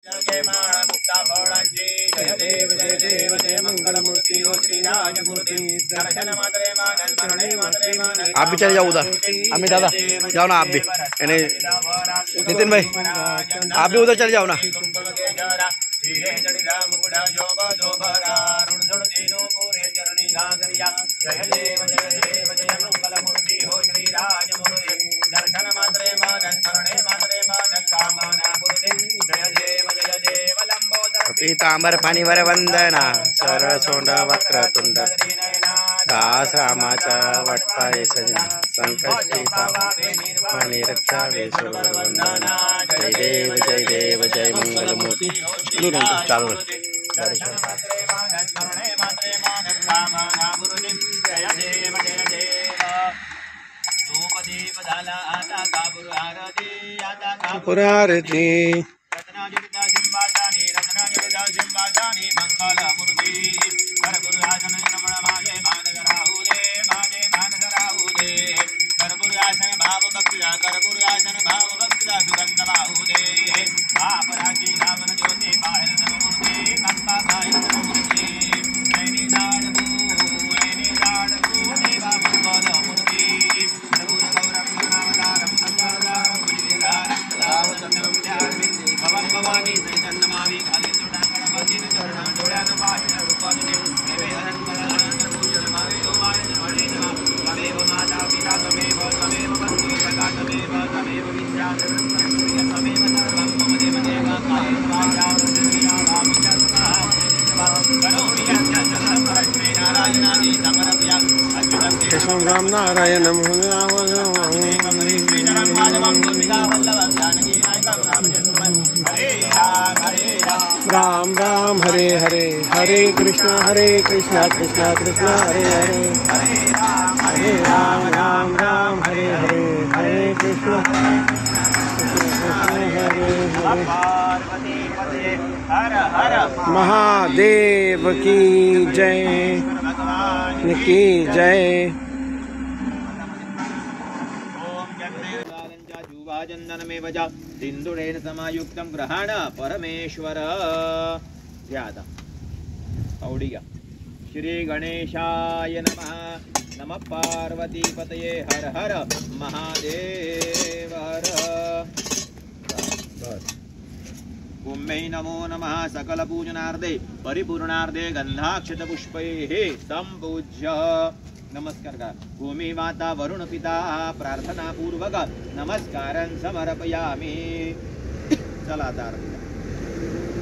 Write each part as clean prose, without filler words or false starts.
जय माणा मुक्ता भवनांची जय देव जय मंगलमूर्ति हो श्री राजमूर्ति दर्शन मात्रे मानन करणे मात्रे मानन। आप भी चले जाओ उधर, अमित दादा जाओ ना आप भी, यानी नितिन भाई आप भी उधर चले जाओ ना। धीरे जड़िदा मुकुड़ा जोब जोबरा रुण धुण तीनों पूरे चरणी घागरिया जय देव जय मंगलमूर्ति हो श्री राजमूर्ति दर्शन मात्रे मानन करणे मात्रे मानन कामना गुरुदेव जय देव लंबोदर पीतांबर पाणीवर वंदना सरसोंड वक्रतुंड दास रामाचा वटपाय सजना संकष्टी पाणी रक्षा वेश्वर वंदना जय देव जय मंगलमूर्ति चालू दर्शन मात्रे मानन करणे मात्रे मानन कामना गुरुदेव जय देव धूप दीप झाला आता कापुर आरती आता कापुर आरती रत्नाजडिता सिंहासानी मंगल मूर्ति कर गुरु आसन रमण माजे मानस राहु दे कर गुरु आसन भाव भक्तिदा कर गुरु आसन भाव भक्तिदा सुगंध बाहु दे पाप राशि रावण ज्योति बाहिर नम मूर्ति कंपा बाहिर नम मूर्ति नैनी दाड़बू देवा मंगल मूर्ति रघुर गौरम नामदारम संगारम भुजविदारम सदावसंतम ध्यान भवन भवानी सहितं नमामि खाली चूड़ांगण बंदिन चरण डोळ्यान बाहिर रूपानुजे देवे अनंत पूजन मावे ओमाय नमणे नमः तमेव माता पिता तमेव बंधु सखा तमेव विद्या तमेव सर्वं मम देव देवा कायेन वाचा क्रिया भावि च स्वाहा करोमि यज्ञं परस्मै नारायणादि समर्प्य अच्युतं कृष्णं राम नारायणं राम राम हरे हरे हरे कृष्णा कृष्णा कृष्णा हरे हरे हरे राम राम हरे हरे हरे कृष्णा महादेव की जय जय। चंदनमेव च सिंधुरेण समायुक्तं ग्रहण परमेश्वर ध्याता औडिया श्री गणेशाय नमः नमः पार्वती पतये हर हर महादेव हर कुम्मै नमो नमः सकल पूजनार्थे परिपूर्णार्थे गंधाक्षत पुष्पैः संपूज्य नमस्कार का भूमि माता वरुण पिता प्रार्थना पूर्वक नमस्कारं समर्पयामि। चला आता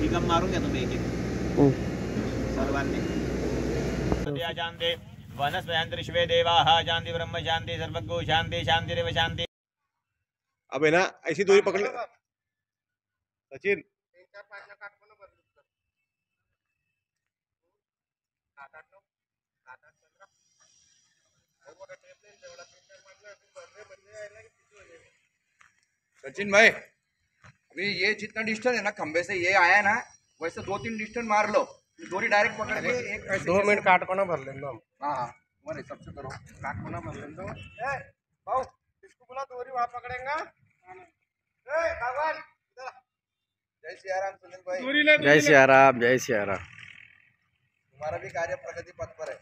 ठिकम मारून घ्या तुम्ही एक सर्वांनी जानते वनस्पति विश्वे देवाः शांति ब्रह्म शांति सर्वज्ञो शांति शांतिरेव शांति। अब है ना ऐसी दूरी पकड़ ले सचिन। सचिन भाई अभी ये जितना डिस्टेंस है ना खंबे से ये आया ना वैसे 2-3 डिस्टेंस मार लो डोरी डायरेक्ट पकड़ के एक 2 मिनट काट को ना भर लेना हम। हाँ तुम्हारे हिसाब से करो काट को ना भर लेना भाऊ इसको बोला डोरी वहां पकड़ेगा। भगवान जय सियाराम सुनील भाई जय सियाराम जय सियाराम। तुम्हारा भी कार्य प्रगति पथ पर है।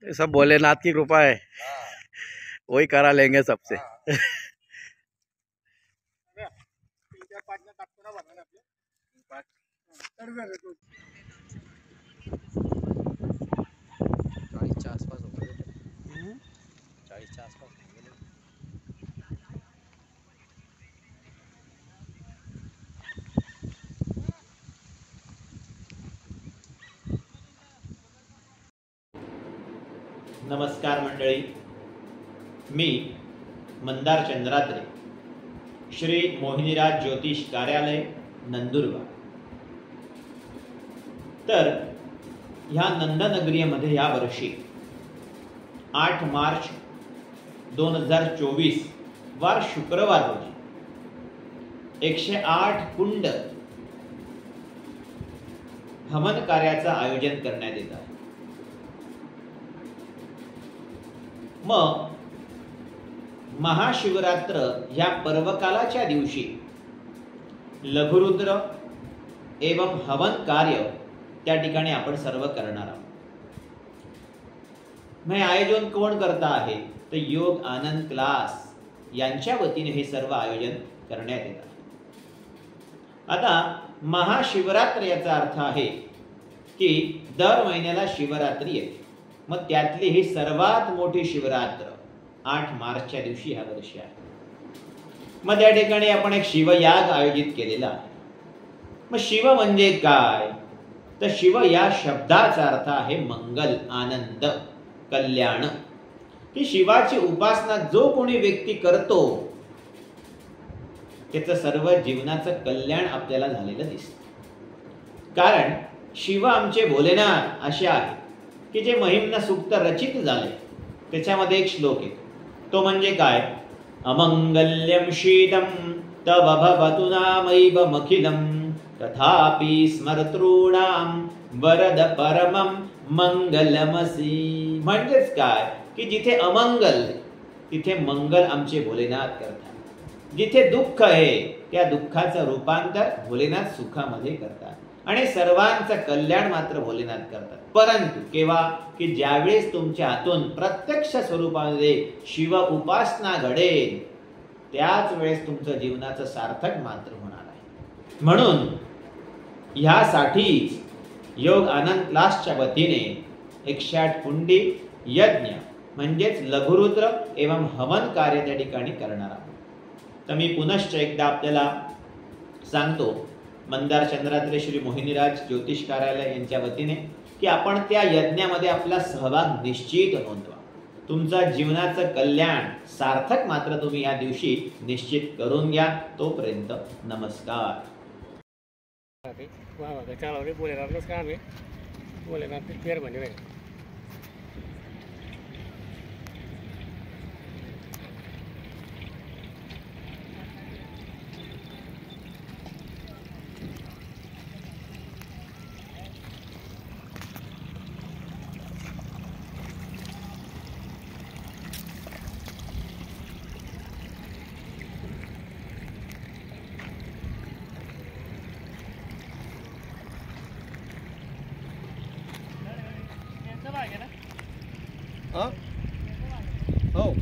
ये सब भोलेनाथ की कृपा है, वही करा लेंगे सबसे। नमस्कार मंडळी, मी मंदार चंद्राद्रे, श्री मोहिनीराज ज्योतिष कार्यालय नंदुरबार। तर ह्या नंदनगरीमध्ये या वर्षी 8 मार्च 2024 वार शुक्रवार रोजी 108 कुंड हवन कार्याचं आयोजन करण्यात येत आहे। मग महाशिवरात्र या पर्वकालाच्या दिवशी लघुरुद्र एवं हवन कार्य त्या ठिकाणी आपण सर्व करणार आहोत. हे आयोजन कोण करता आहे तर योग आनंद क्लास यांच्या वतीने हे सर्व आयोजन करण्यात येत आहे. आता महाशिवरात्र याचा अर्थ आहे की दर महिन्याला शिवरात्री येते. मग त्यातली ही सर्वात मोठी शिवरात्र 8 मार्चच्या दिवशी ह्या वर्षी आहे. मग त्या ठिकाणी आपण एक शिवयाग आयोजित केलेला आहे. मग शिव म्हणजे काय तर शिव या शब्दाचा अर्थ आहे मंगल, आनंद, कल्याण. की शिवाची उपासना जो कोणी व्यक्ती करतो त्याचं सर्व जीवनाचं कल्याण आपल्याला झालेलं दिसतं. कारण शिव आमचे भोलेनाथ असे आहे की जे महिम्न सूक्त रचित झाले. त्याच्यामध्ये एक श्लोक आहे तो म्हणजे काय, अमंगल्यम शीतम तव भवतु नामैवमखिलम तथापि स्मर्तॄणाम वरद परमम मंगलमसी. म्हणजेच काय की जिथे अमंगल तिथे मंगल आमचे भोलेनाथ करतात. जिथे दुःख आहे त्या दुःखाचं रूपांतर भोलेनाथ सुखामध्ये करतात. आणि सर्वांचं कल्याण मात्र भोलेनाथ करतात. परंतु केव्हा की ज्यावेळेस तुमच्या हातून प्रत्यक्ष स्वरूपामध्ये शिव उपासना घडेल त्याच वेळेस तुमचं जीवनाचं सार्थक मात्र होणार आहे. म्हणून ह्यासाठीच योग आनंद क्लासच्या वतीने 108 कुंडी यज्ञ म्हणजेच लघुरुद्र एवं हवन कार्य त्या ठिकाणी करणार आहोत. तर मी पुनश्च एकदा आपल्याला सांगतो मंदार चंद्राद्री श्री मोहिनीराज ज्योतिष कार्यालय यांच्या वतीने की आपण त्या यज्ञामध्ये आपला सहभाग निश्चित नोंदवा. तुमचा जीवनाचं कल्याण सार्थक मात्र तुम्ही या दिवशी निश्चित करून घ्या. तोपर्यंत नमस्कार. हो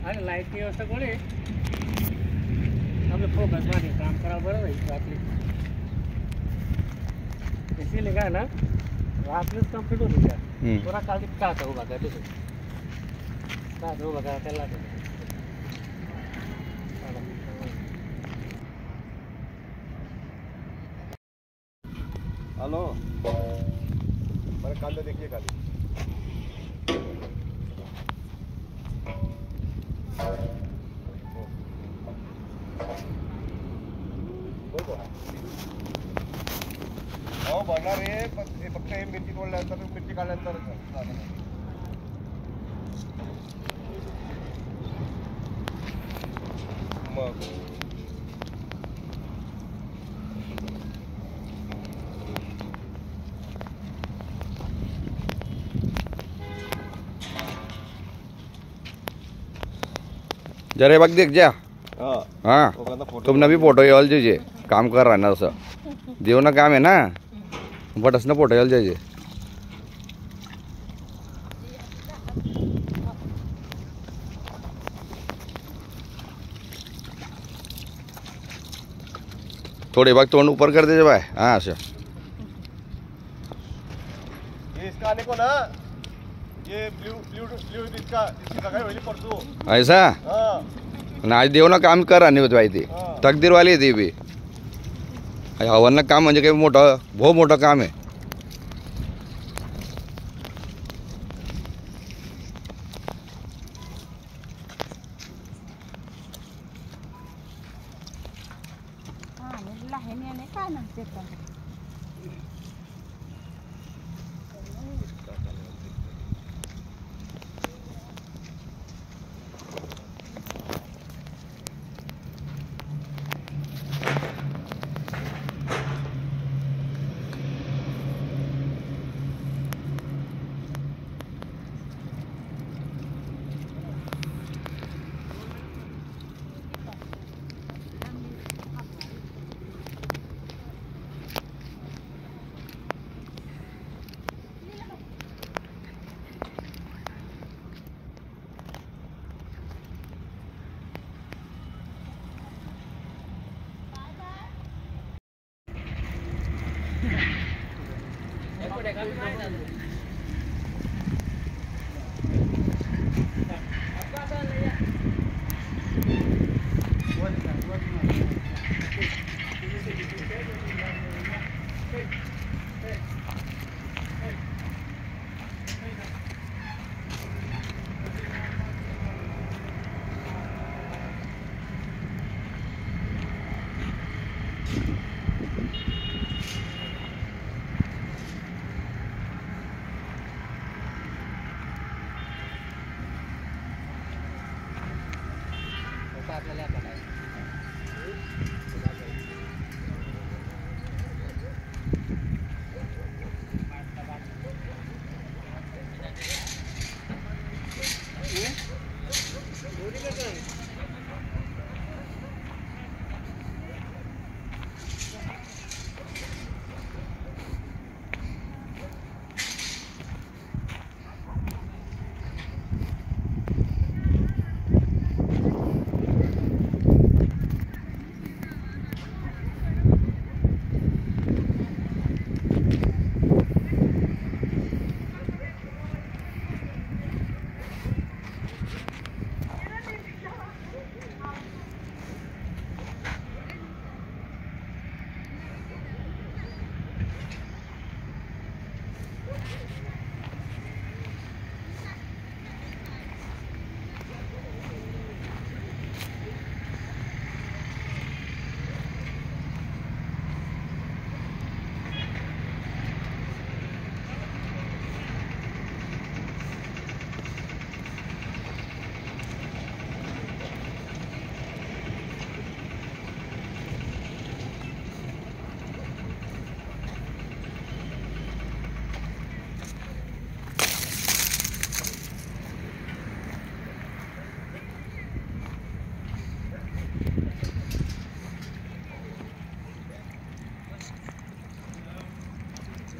अरे लाईटची व्यवस्था कोणी आम्ही फोकस मध्ये काम करा बरं राहील रात्री. इसीलिए काय ना रात्रीच कम्प्लीट होती त्या पुरा काल का आता उभा का तुझं का उभा करा त्याला. हेलो बरं कांदा देखिए खाली हो बनणार आहे. फक्त हे मिरची तोडल्यानंतर मिरची काढल्यानंतर मग जरे बघ देख जा. हाँ तुमने भी फोटो ये वाले दीजिए काम कर रहा है ना. उसका जीवन काम है ना. बटसनं पोटायला जायचे. थोड़े भाग तोड़ ऊपर कर दीजिए भाई. हाँ अच्छा. ये इसका आने को ना ये ब्लू इसका जगह वाली परसों. ऐसा ना आज देव ना काम कर आणि होती भाई ती तकदीरवाली आहे ती बी. हवन काम म्हणजे काही मोठं बहुत मोठं काम आहे. काय म्हणते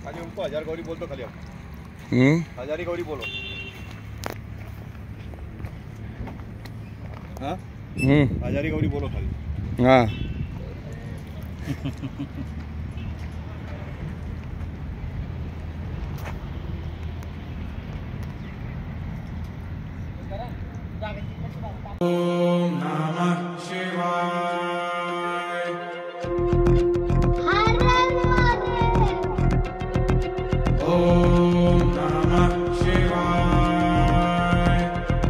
खाली उनको हजार गौरी बोल दो खाली. हजारी गौरी बोलो. हाँ हजारी गौरी बोलो खाली. हाँ ओम नमः शिवाय.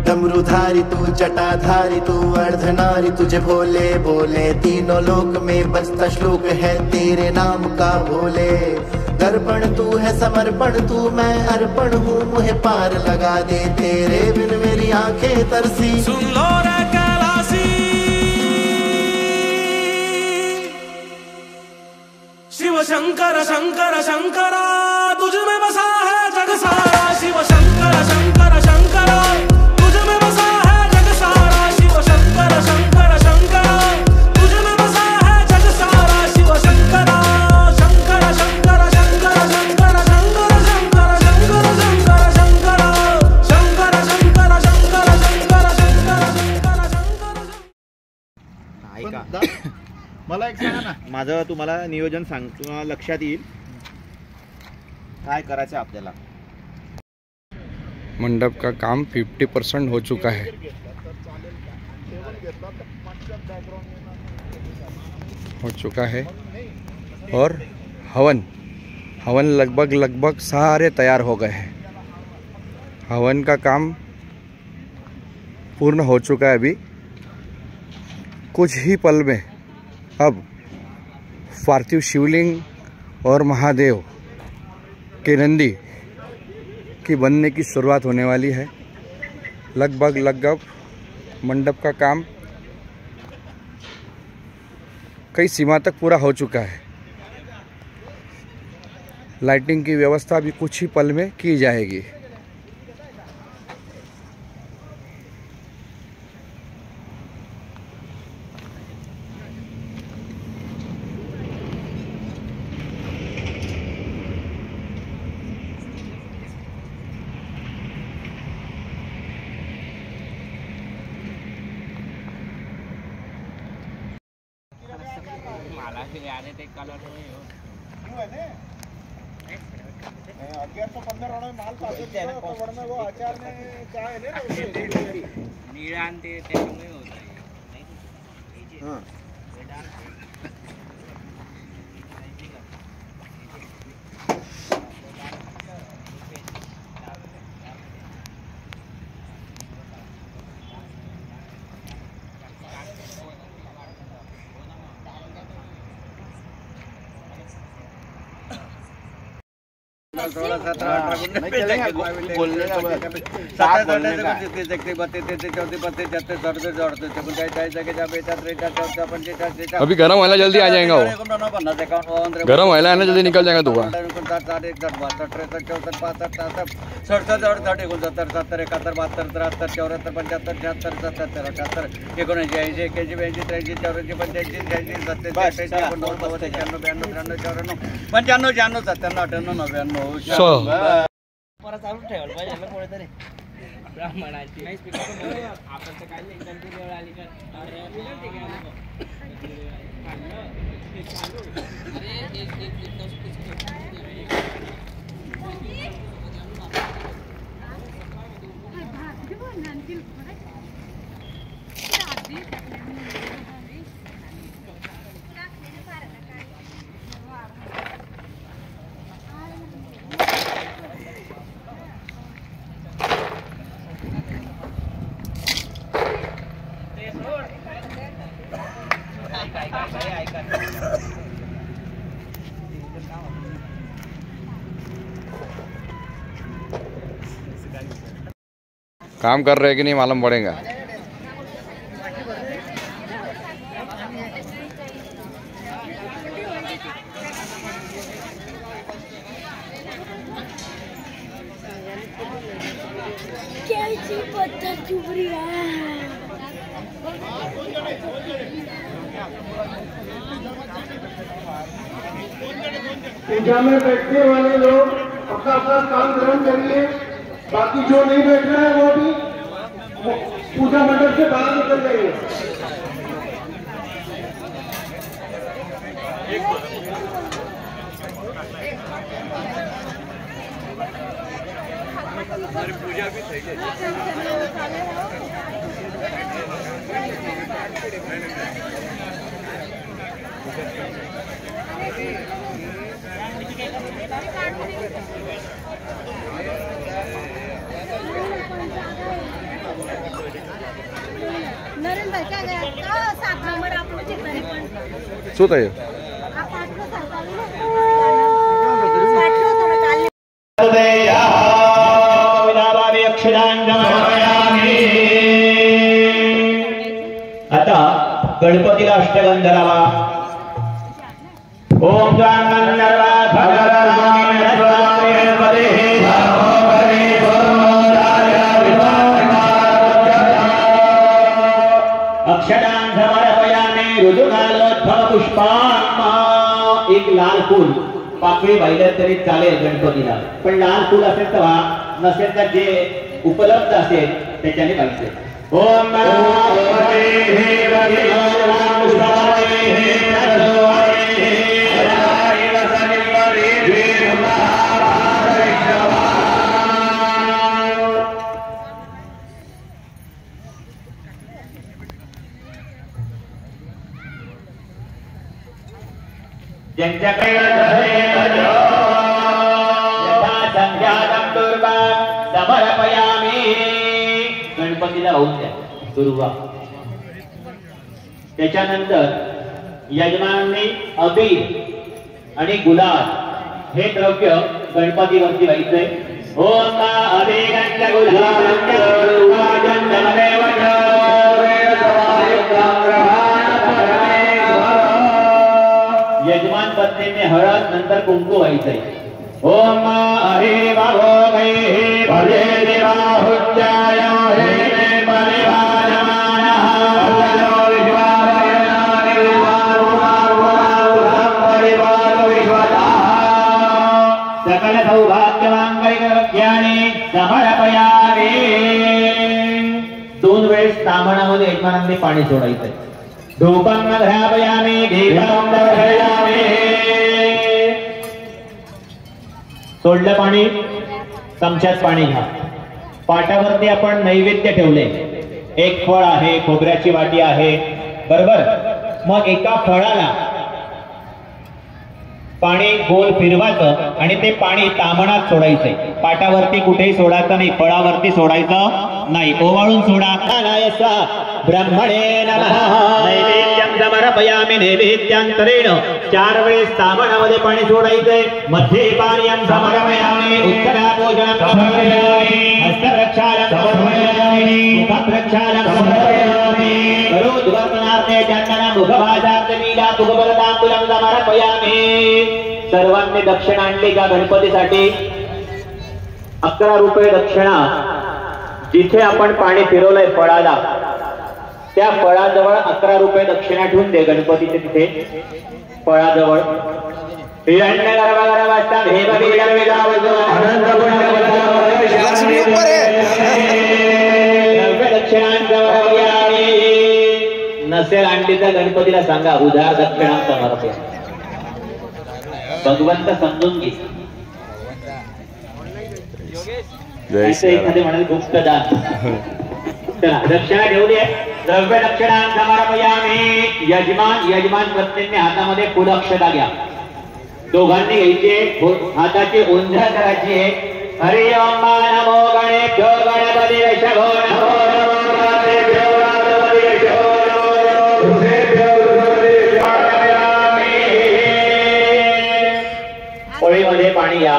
डमरूधारी तू जटाधारी तू अर्धनारी तुझे भोले बोले. तीनों लोक में बसता श्लोक है तेरे नाम का भोले. दर्पण तू है समर्पण तू मैं अर्पण हूँ मुझे पार लगा दे. तेरे बिन मेरी आंखें तरसी. सुन लो रे कैलासी शिव शंकर शंकर शंकरा तुझ में बसा है जग सारा. शिव शंकर शंकर शंकरा तुझ में बसा है जग सारा. शिव शंकर शंकर शंकरा तुझ में बसा है जग सारा. शिव शंकरा शंकर शंकर शंकर शंकर. माझं तुम्हाला नियोजन तुम्हाला लक्षात येईल काय करायचं आपल्याला। मंडप का काम 50% हो चुका है। हो चुका है और हवन लगभग सारे तैयार हो गए हैं। हवन का काम पूर्ण हो चुका है। अभी कुछ ही पल में अब पार्थिव शिवलिंग और महादेव के नंदी की बनने की शुरुआत होने वाली है। लगभग मंडप का काम कई सीमा तक पूरा हो चुका है। लाइटिंग की व्यवस्था भी कुछ ही पल में की जाएगी। अभी गरम वाला जल्दी आ जाएगा। वो गरम वाला है ना, जल्दी निकल जाएगा धुआं। 95 परत चालू ठेवायला पाहिजे ना कोणीतरी ब्राह्मणाची नाही स्पीकर आपण तर काय नाही त्यांची वेळ आली का अरे काम कर रहे हैं कि नहीं मालूम पड़ेगा। कैसी पत्थर चुभ रही है। इंडिया में बैठने वाले लोग अपना अपना काम ग्रहण करिए। बाकी जो नहीं बैठ रहा है वो भी पूजा मंडप से बाहर निकल जाइए। पूजा भी सही है। नरेंद्र भाई क्या गया 7 नंबर आपण चिकन पण શું થયું? આ પાટલો સરકારનો પાટલો તો કાલ आता गणपतीला अष्टगंध धरावा। ओम गणगणर्वा अक्षरां समर्पयामि ऋतुकालोद्भव पुष्पान्। एक लाल फूल पाकळी वाहिलं तरी चालेल गणपतीला, पण लाल फूल असेल तर नसेल तर जे उपलब्ध असेल त्याच्याने पाहिजे। ओम नमो भगवते ज्यांच्याकडे समर्पयामी गणपतीला होऊन द्या दुर्वा. त्याच्यानंतर यजमानांनी अबीर आणि गुलाल हे द्रव्य गणपतीवरती व्हायचंय. ओम अबीरंच गुलालंच गुरुवाजन्मदेव यजमान पत्नीने हळद नंतर कुंकू व्हायचंय. ओम हरे बाबो गै भजे देवाहुत्याय हे परिवारमानः सकल सौभाग्यमांगल्यज्ञाने समर्पयामि. 2 वेळेस तामणामध्ये यजमानांनी पाणी सोडायचंय. धूपं घ्रापयामि दीपं दर्शयामि. सोडलं पाणी, चमच्यात पाणी घ्या. पाटावरती आपण नैवेद्य ठेवले. एक फळ आहे, खोबऱ्याची वाटी आहे, बरोबर. मग एका फळाला पाणी गोल फिरवायचं आणि ते पाणी तामणात सोडायचंय. पाटावरती कुठेही सोडायचं नाही, फळावरती सोडायचं नाही, ओवाळून सोडा. ब्रह्मणे नमः नैवेद्यं समर्पयामि नैवेद्यांतरेण. 4 वेळेस तामणामध्ये पाणी सोडायचंय. मध्ये पानीयं समर्पयामि उत्तराभोजनं समर्पयामि हस्तप्रक्षालं समर्पयामि मुखप्रक्षालं समर्पयामि करोद्वर्तनार्थे चन्दनं मुखभाषार्थे मीला मुखबलताम्बूलं समर्पयामि. सर्वांनी दक्षिणा आणली का गणपतीसाठी? 11 रुपये दक्षिणा. जिथे आपण पाणी फिरवलंय फळाला त्या फळाजवळ 11 रुपये दक्षिणा ठेवून दे. गणपतीचे तिथे फळाजवळ नसेल आणली तर गणपतीला सांगा उधार दक्षिणा समर्पया. भगवंत समजून घे. एखादे म्हणाले गुप्तदान. चला दक्षिणा ठेवली आहे. द्रव्य दक्षिणा समर्पयामि. यजमान पत्नीने हातामध्ये फुल अक्षता घ्या. दोघांनी घ्यायचे. हाताची ओंझळ करायची आहे. हरि ओम नमो गणेभ्यो गणपती वैशभो नमो नमो गणेभ्यो गणपती वैशभो नमो पळीमध्ये पाणी घ्या.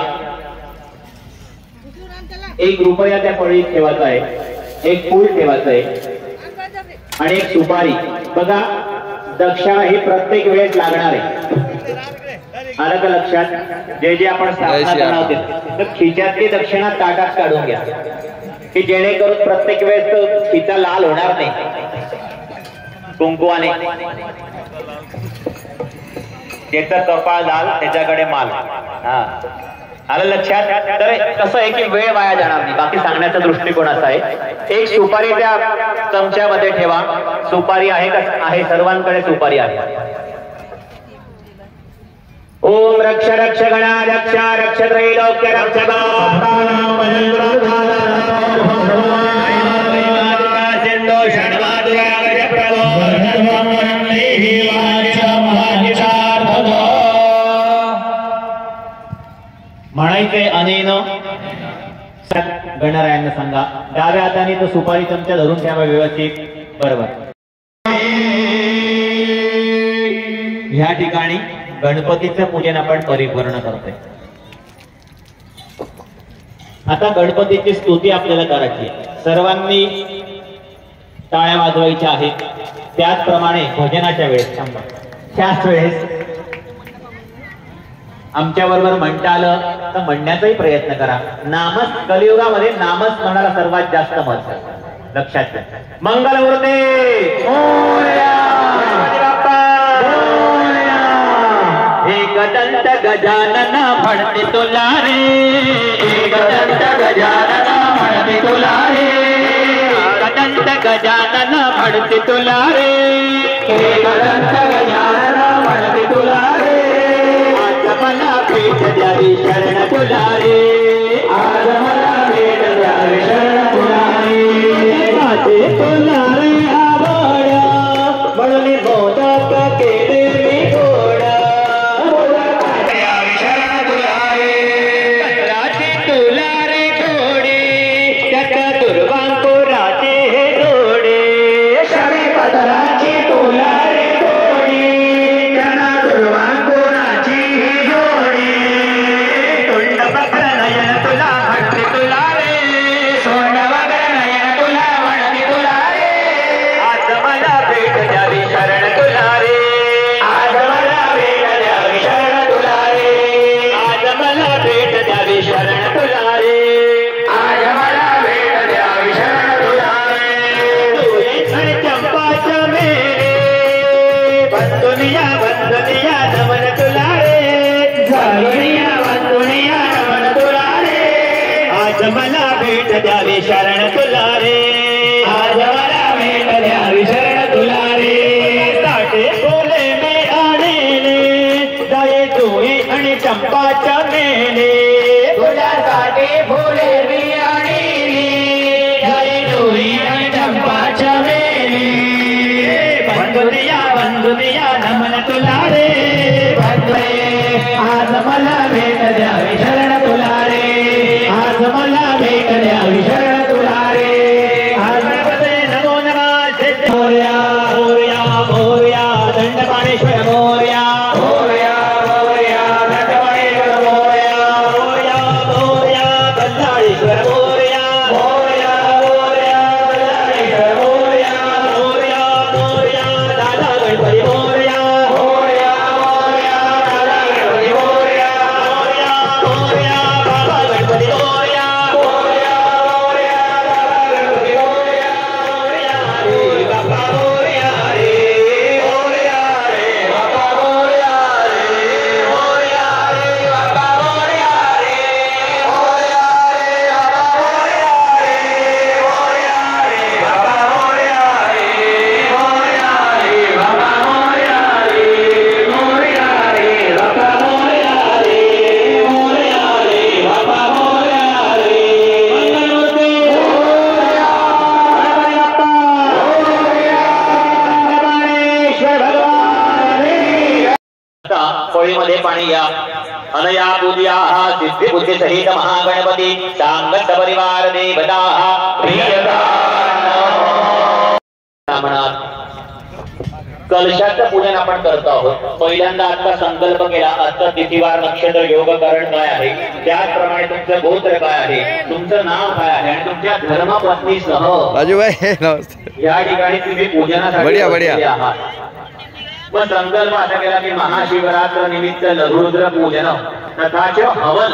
1 रुपया त्या पळीत ठेवायचा आहे. 1 फूल ठेवायचं आहे आणि 1 सुपारी. बघा दक्षिणा ही प्रत्येक वेळेस लागणार आहे. आलं का लक्षात? जे जे आपण स्थापना करणार होते तर खिच्यातली दक्षिणा ताटात काढून घ्या की जेणेकरून प्रत्येक वेळेस खिचा लाल होणार नाही कुंकुवाने. ज्याचा कपाळ लाल त्याच्याकडे माल. हा आलं लक्षात? तर कसं आहे की वेळ वाया जाणार नाही. बाकी सांगण्याचा दृष्टिकोन असा आहे. 1 सुपारी त्या चमच्यामध्ये ठेवा. सुपारी आहे का? आहे. सर्वांकडे सुपारी आहे. ओम रक्ष रक्ष गणा रक्ष रक्ष त्रैलोक्य रक्ष म्हणायचे अनेन. गणरायांना सांगा डाव्या हाताने तो सुपारी चमचा धरून ठेवा व्यवस्थित. बरोबर. ह्या ठिकाणी गणपतीचं पूजन आपण परिपूर्ण करतोय. आता गणपतीची स्तुती आपल्याला करायची. सर्वांनी टाळ्या वाजवायच्या आहेत. त्याचप्रमाणे भजनाच्या वेळेस त्याच वेळेस आमच्या बरोबर म्हणता आलं तर म्हणण्याचाही प्रयत्न करा. कलियुगामध्ये नामस्मरणाला सर्वात जास्त महत्व. लक्षात घ्या. मंगलमूर्ते एकदंत गजानन म्हणते तुला रे. एकदंत गजानन म्हणते तुला रे. एकदंत गजानन म्हणते तुला रे. एकदंत गजानन म्हणते तुला रे. मला भेट द्यावी शरण तुला रे. आज मला भेट द्यावी शरण तुला रे. माझे तुला रे आवड म्हणून मोदक केले मी गोड. आज मला भेट द्यावी शरण तुला रे, आज मला भेट द्यावी शरण तुला रे. ताटे फुले मी आणले जाये जुई आणि चंपाच्या मेले, तुझ्यासाठी फुले मी आणली जाये जुई आणि चंपाच्या मेले. बंधुनिया नमन तुला रे, आज मला भेट द्यावी शरण तुला रे, आज मला भेट द्यावी शरण तुला रे. आज नमो नमः सिद्ध मोर्या मोर्या मोर्या दंडपाणेश्वर मोर्या मोर्या मोर्या दंडपाणेश्वर मोर्या मोर्या मोर्या दंडाळेश्वर मोर्या मोर्या मोर्या दंडाळेश्वर मोर्या मोर्या मोर्या दादा गणपती मोर्या मोर्या मोर्या दादा गणपती मोर्या मोर्या मोर्या बाबा गणपती मोर्या मोर्या मोर्या बाबा गणपती मोर्या मोर्या रे बाबा मोर्या रे मोर्या रे बाबा मोर्या रे मोर्या रे बाबा मोर्या रे मोर्या रे बाबा मोर्या रे मोर्या रे बाबा मोर्या रे मोर्या रे बाबा मोर्या रे मोर्या रे बाबा मोर्या रे मंगलमूर्ती मोर्या गणपती बाप्पा मोर्या दंडपाणेश्वर भगवान रे. होळीमध्ये पाणी या अनया पूज्या सिद्धी बुद्धी सहित महागणपती सांगत परिवार देवता प्रियता कलशाचं पूजन आपण करतो आहोत. पहिल्यांदा आता संकल्प केला, आता तिथीवार नक्षत्र योगकरण काय आहे, त्याचप्रमाणे तुमचं गोत्र काय आहे, तुमचं नाव काय आहे आणि तुमच्या धर्मपत्नीसह राजू भाई नमस्ते. या ठिकाणी तुम्ही पूजनासाठी बढिया, बढिया. बसलेले आहात. मग संकल्प असा केला की महाशिवरात्र निमित्त लघुरुद्र पूजन तथा च हवन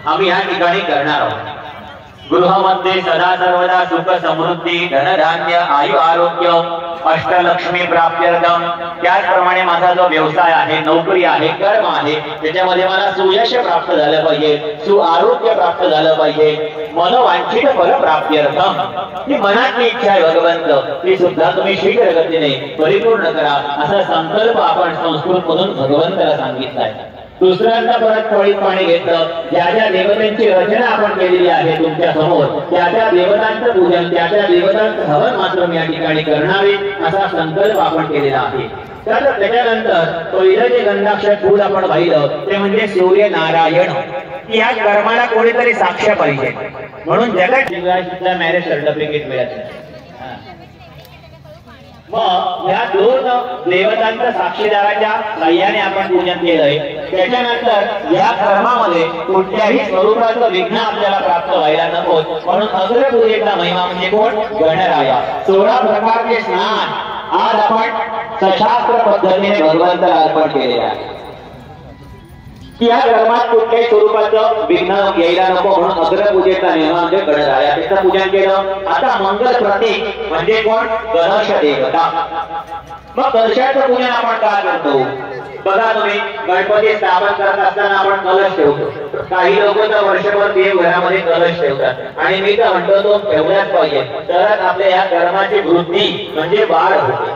आम्ही या ठिकाणी करणार आहोत. गृहामध्ये सदा सर्वदा सुख समृद्धी धनधान्य आयु आरोग्य अष्टलक्ष्मी प्राप्त्यर्थम. त्याचप्रमाणे माझा जो व्यवसाय आहे, नोकरी आहे, कर्म आहे, त्याच्यामध्ये मला सुयश प्राप्त झालं पाहिजे, सुआरोग्य प्राप्त झालं पाहिजे, मनोवांछित फल प्राप्त्यर्थम. ही मनातली इच्छा आहे भगवंत, ती सुद्धा तुम्ही शीघ्र गतीने परिपूर्ण करा असा संकल्प आपण संस्कृत मधून भगवंताला सांगितला आहे. दुसऱ्यांदा परत फळीत पाणी घेतलं. ज्या ज्या देवतांची रचना आपण केलेली आहे तुमच्या समोर, त्या त्या देवतांचं पूजन, त्या त्या देवतांचं हवन मात्र मी या ठिकाणी करणारे असा संकल्प आपण केलेला आहे. त्याच्यानंतर पहिलं जे गंधाक्षर फूल आपण पाहिलं ते म्हणजे सूर्यनारायण. या कर्माला कोणीतरी साक्ष पाहिजे, म्हणून जगात मॅरेज सर्टिफिकेट मिळत नाही. मग या दोन देवतांच्या साक्षीदाराच्या साह्याने आपण पूजन केलंय. त्याच्यानंतर या कर्मामध्ये कुठल्याही स्वरूपाचं विघ्न आपल्याला प्राप्त व्हायला नको, म्हणून अग्रपूजेचा महिमा म्हणजे कोण, गणराया. 16 प्रकारचे स्नान आज आपण सशास्त्र पद्धतीने भगवंताला अर्पण केलेले आहे. या कर्मात कुठल्याही स्वरूपाचं विघ्न यायला नको, म्हणून अग्रपूजेचा नियम म्हणजे गणराया, त्याचं पूजन केलं. आता मंगल प्रतीक म्हणजे कोण, गणेश देवता. मग कलशाचं पूजन आपण का करतो, बघा तुम्ही गणपती स्थापन करत असताना आपण कलश ठेवतो. काही लोक तर वर्षभर देव घरामध्ये कलश ठेवतात आणि मी तर म्हणतो तो ठेवलाच पाहिजे, तरच आपल्या या कर्माची वृद्धी म्हणजे वाढ होते,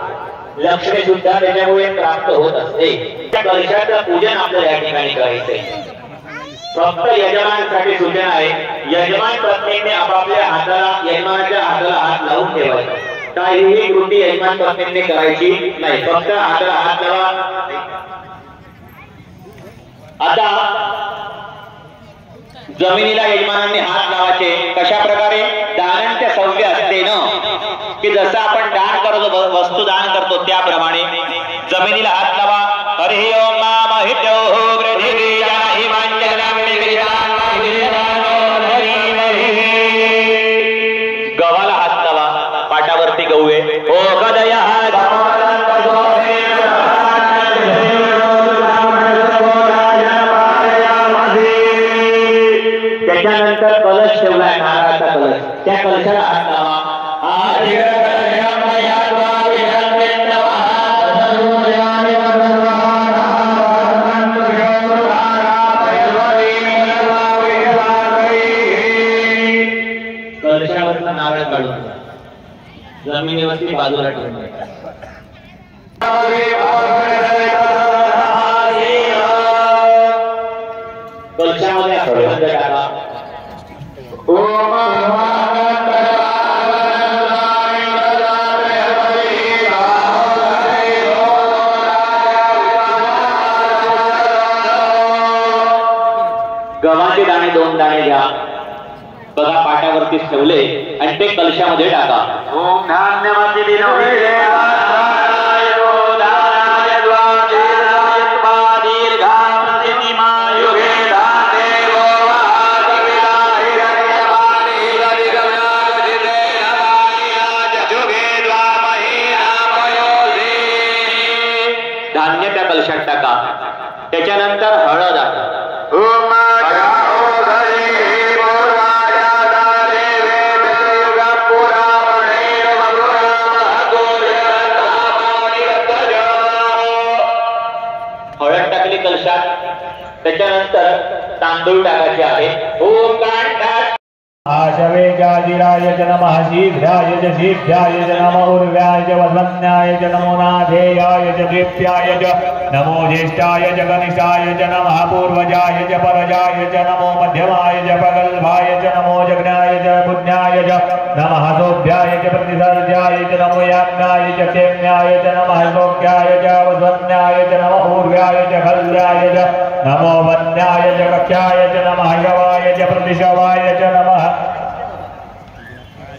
लक्ष्मी सुद्धा त्याच्यामुळे प्राप्त होत असते. त्या कलशाचं पूजन आपल्याला या ठिकाणी करायचंय. फक्त यजमानासाठी सूचना आहे, यजमान पत्नीने आपापल्या हाताला, यजमानाच्या हाताला हात लावून ठेवायचा. काहीही कृती यजमान पत्नीने करायची नाही, फक्त हाताला हात लावा. आता जमिनीला यजमानांनी हात लावायचे. कशा प्रकारे, दानांच्या सव्य असतेनं, की जसं आपण दान करतो, वस्तू दान करतो त्याप्रमाणे जमिनीला हात लावा. हरि ओम नाम हित्यो पृथिवी जाहि वांचनामि गव्हाला हात लावा, पाटावरती गहू आहे. ओ गदया त्याच्यानंतर कलश ठेवलाय, नारळाचा कलश, त्या कलशाला हात लावा. नारळ काढून जमिनीवरती बाजूला ठेवून कलशामध्ये हळद टाका. गव्हाचे दाणे 2 दाणे घ्या, बघा पाट्यावरती ठेवले आणि ते कलशामध्ये टाका. ओम धान्यमती धान्य त्या कलशात टाका. त्याच्यानंतर हळद टाका. हळद टाकली कलशात. त्याच्यानंतर तांदूळ टाकायचे आहे. ओम आशवेजाजिराय च नमः शीघ्राय च शीघ्राय च नमो उर्व्याय च वसन्याय च नमो नाधेयाय च दीप्याय च नमो ज्येष्ठाय च कनिष्ठाय च नमः पूर्वजाय च परजाय च नमो मध्यमाय च प्रगल्भाय च नमो जग्नाय च पुण्याय च नमः सोभ्याय च प्रतिसर्जाय च नमो याज्ञाय च क्षेम्याय च नमः सौख्याय च वसन्याय च नमो पूर्व्याय च खल्याय च नमो वन्याय च कक्षाय च नमः यवाय च प्रतिशवाय च नमः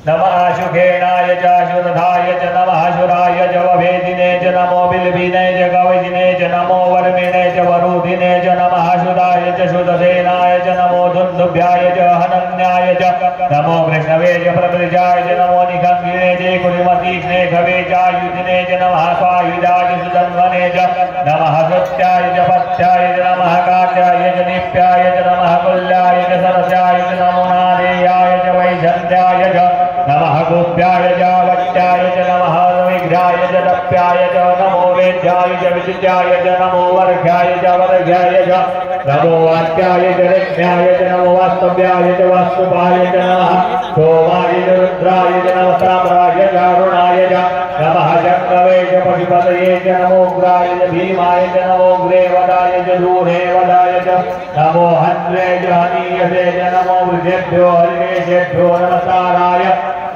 नमः शुखेणाय च शुरधाय च नमः शुराय च वभेदिने च नमो बिलबिने च कवचिने च नमो वर्मिणे च वरुधिने च नमः शुदाय च शुदसेनाय च नमो दुन्दुभ्याय च हनन्याय च नमो कृष्णवे च प्रवृजाय च नमो निखङ्गिने च कुलिमतीक्ष्णे खवे च युधिने च नमः स्वायुधाय च सुधन्वने च नमः सत्याय च पथ्याय च नमः काट्याय च निप्याय च नमः कुल्याय च सरस्याय च नमो नादेयाय च वैजन्त्याय च नमः गोप्याय च वट्याय च नमः विघ्राय च दप्याय च नमो वेद्याय च विद्याय च नमो वर्घ्याय च वर्घ्याय च नमो वाक्याय च रज्ञाय च नमो वास्तव्याय च वास्तुपाय च नमः सोमाय च रुद्राय च नमः साम्राय च अरुणाय च नमः शक्तवे च पशुपतये च नमो उग्राय च भीमाय च नमो उग्रे वदाय च दूरे वदाय च नमो हन्वे च हनीयसे च नमो वृद्धेभ्यो हरिवेशेभ्यो नमस्काराय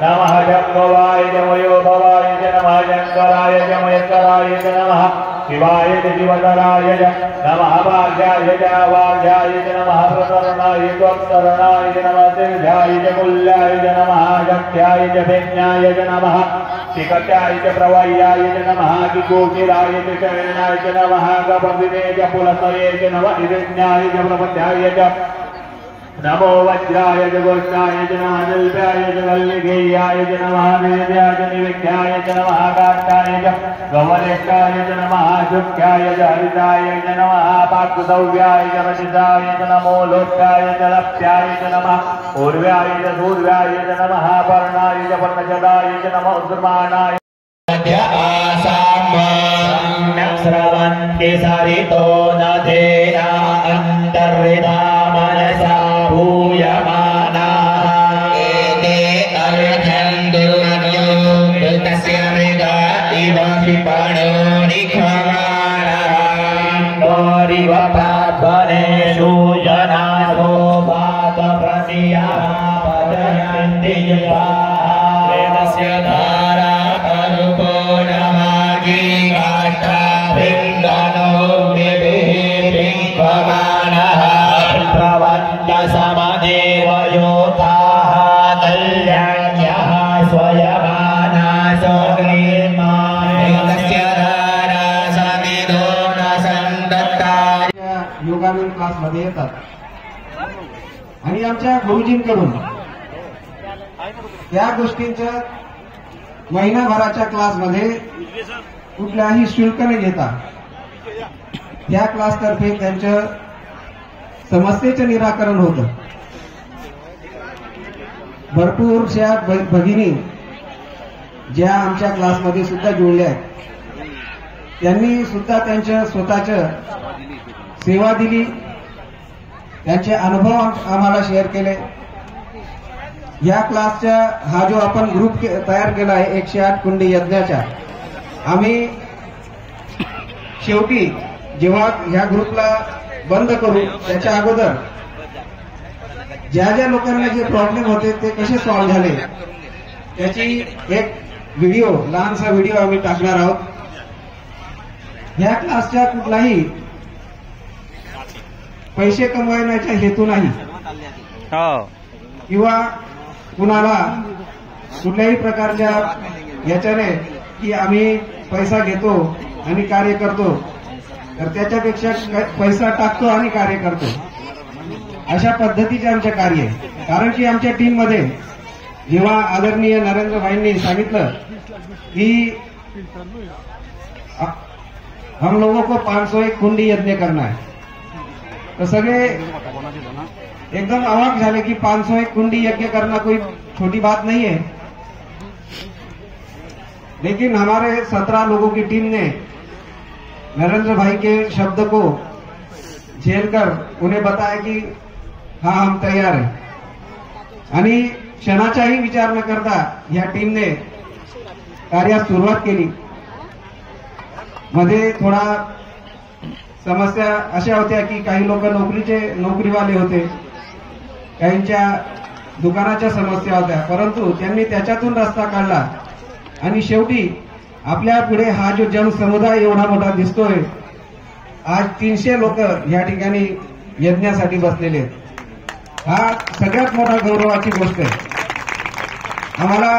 नमः जंगवाय च मयोभवाय च नमः जंगराय च मयस्कराय च नमः शिवाय च शिवतराय च नमः वार्याय च वार्याय च नमः प्रतरणाय त्वत्तरणाय च नमः सिद्ध्याय च कुल्याय च नमः गत्याय च भिन्याय च नमः शिकट्याय च प्रवह्याय च नमः किकोकिराय च शरणाय च नमः गपविने च पुलसये च नमः निरज्ञाय च प्रपद्याय च नमो वज्राय च गोष्ठाय च नमः दिव्याय च वल्लिगेयाय च नमः वेद्याय च निविख्याय च नमः काट्याय च गवनिष्ठाय च नमः शुक्याय च हरिताय च नमः पाकुसव्याय च रचिताय च नमो लोक्याय च लप्याय च नमः ऊर्व्याय च सूर्याय च नमः पर्णाय च पर्णशदाय च नमः उद्रमाणाय श्रवन्ति सरितो न तेना अन्तर्हिता मनसा भूयमानाः एते अर्धन्दुर्यो तस्य मृगा इव क्षिपणो निखमानः गौरिव पार्वणेषु जनासो वात प्रतियाः पतयन्ति युवाः वेदस्य धारा करुपो नमागी काष्ठाभिङ्गनो विभिः समदेव योताः कल्याण्यः स्वयमाना स्वग्रीर्माणस्य धारा समिदो न संदत्ताय. योगानंद क्लासमध्ये येतात आणि आमच्या गुरुजींकडून या गोष्टींचं महिनाभराच्या क्लासमध्ये कुठलाही शुल्क न घेता या क्लासतर्फे त्यांचं समस्येचं निराकरण होतं. भरपूरशा भगिनी ज्या आमच्या क्लासमध्ये सुद्धा जोडल्या आहेत त्यांनी सुद्धा त्यांच्या स्वतःच्या सेवा दिली, त्यांचे अनुभव आम्हाला शेअर केले. ह्या क्लासच्या हा जो आपण ग्रुप तयार केला आहे 108 कुंडी यज्ञाचा, आम्ही शेवटी जेव्हा ह्या ग्रुपला बंद करू त्याच्या अगोदर ज्या ज्या लोकांना जे प्रॉब्लेम होते ते कसे सॉल्व्ह झाले त्याची एक व्हिडिओ, लहानसा व्हिडिओ आम्ही टाकणार आहोत. ह्या क्लासच्या कुठलाही पैसे कमवण्याचा हेतू नाही किंवा कुणाला कुठल्याही प्रकारच्या याच्याने की आम्ही पैसा घेतो आणि कार्य करतो, तर त्याच्यापेक्षा पैसा टाकतो आणि कार्य करतो अशा पद्धतीचे आमचे कार्य आहे. कारण की आमच्या टीम मध्ये जेव्हा आदरणीय नरेंद्र भाईंनी सांगितलं की हम लोगों को 501 कुंडी यज्ञ करना है, तो सगळे एकदम अवाक झाले कि 501 कुंडी यज्ञ करना कोई छोटी बात नहीं है. लेकिन हमारे 17 लोगों की टीम ने नरेंद्र भाई के शब्द को झेलकर उन्हें बताया कि हाँ हम तैयार हैं, आणि क्षणाचाही विचार न करता या टीमने कार्यास सुरुवात केली. मध्ये थोडा समस्या अशा होत्या की काही लोक नोकरीवाले होते, काहींच्या दुकानाच्या समस्या होत्या, परंतु त्यांनी त्याच्यातून रस्ता काढला आणि शेवटी आपल्या पुढे हा जो जनसमुदाय एवढा मोठा दिसतोय, आज 300 लोक या ठिकाणी यज्ञासाठी बसलेले आहेत. हा सगळ्यात मोठा गौरवाची गोष्ट आहे. आम्हाला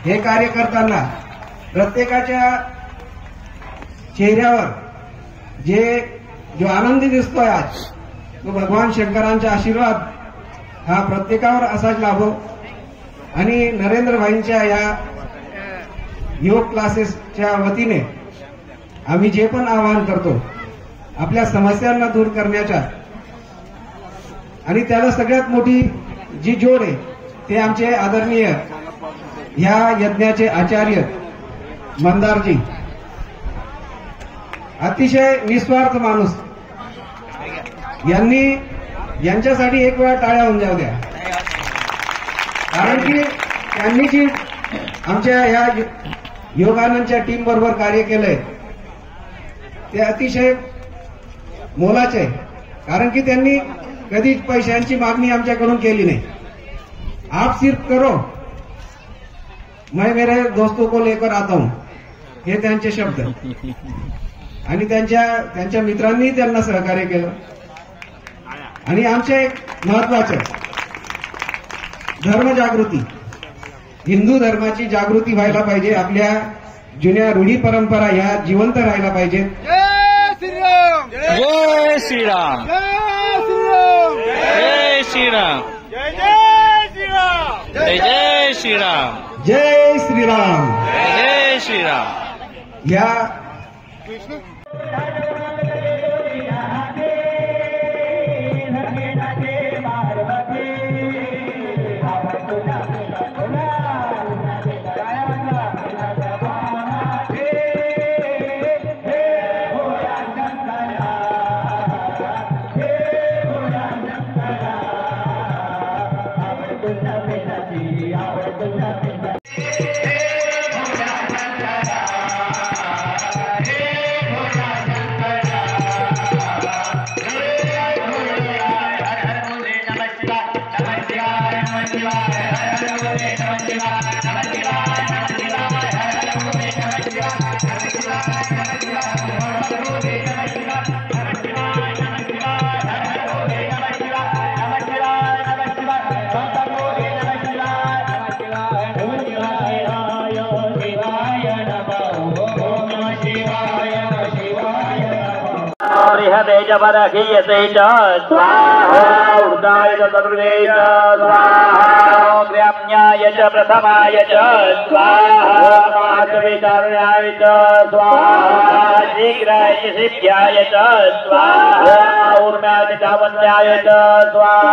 हे कार्य करताना प्रत्येकाच्या चेहऱ्यावर जो आनंदी दिसतोय आज, तो भगवान शंकरांचा आशीर्वाद हा प्रत्येकावर असाच लाभो. आणि नरेंद्र भाईंच्या या योग क्लासेसच्या वतीने आम्ही जे पण आवाहन करतो आपल्या समस्यांना दूर करण्याच्या, आणि त्याला सगळ्यात मोठी जी जोड आहे ते आमचे आदरणीय ह्या यज्ञाचे आचार्य मंदारजी, अतिशय निस्वार्थ माणूस, यांच्यासाठी एक वेळा टाळ्या होऊन जाऊ द्या. कारण की त्यांनी जी आमच्या या योगानंदच्या टीम बरोबर कार्य केलंय ते अतिशय मोलाचे, कारण की त्यांनी कधीच पैशांची मागणी आमच्याकडून केली नाही. आप सिर्फ करो, मैं मेरे दोस्तों को लेकर आता हूं, हे त्यांचे शब्द. आणि त्यांच्या मित्रांनी त्यांना सहकार्य केलं. आणि आमचे एक महत्वाचं धर्मजागृती, हिंदू धर्माची जागृती व्हायला पाहिजे. आपल्या जुन्या रूढी परंपरा ह्या जिवंत राहायला पाहिजेत. जय श्रीराम, जय श्रीराम, जय श्रीराम, जय श्रीराम, जय श्रीराम, जय जय श्रीराम, जय श्रीराम. जय श्रीराम. या बरखीयते च स्वाहा, ऊर्धाय च चतुर्थे च स्वाहा, ग्राम्याय च प्रथमाय च स्वाहा, पांचविचारण्याय च स्वाहा, शीघ्राय च सिद्ध्याय च स्वाहा, ऊर्म्याय च चावल्याय च स्वाहा.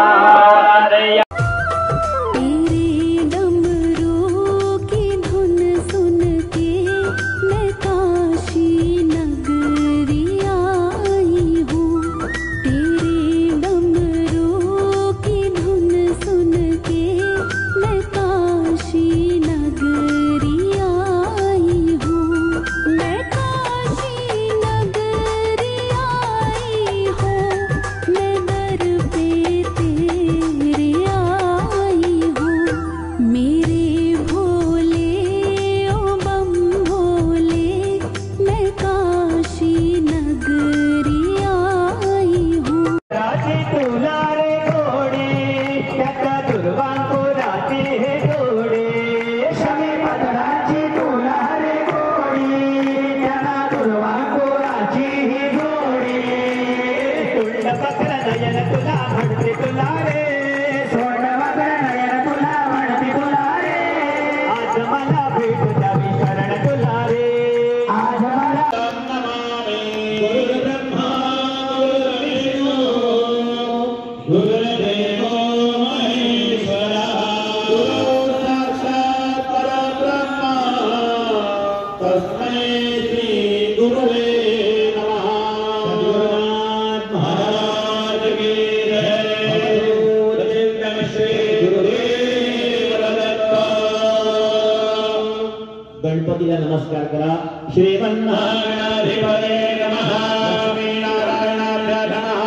गणपतीला नमस्कार करा. श्रीमन्नारायणाधिपते नमः. लक्ष्मीनारायणाभ्यां नमः.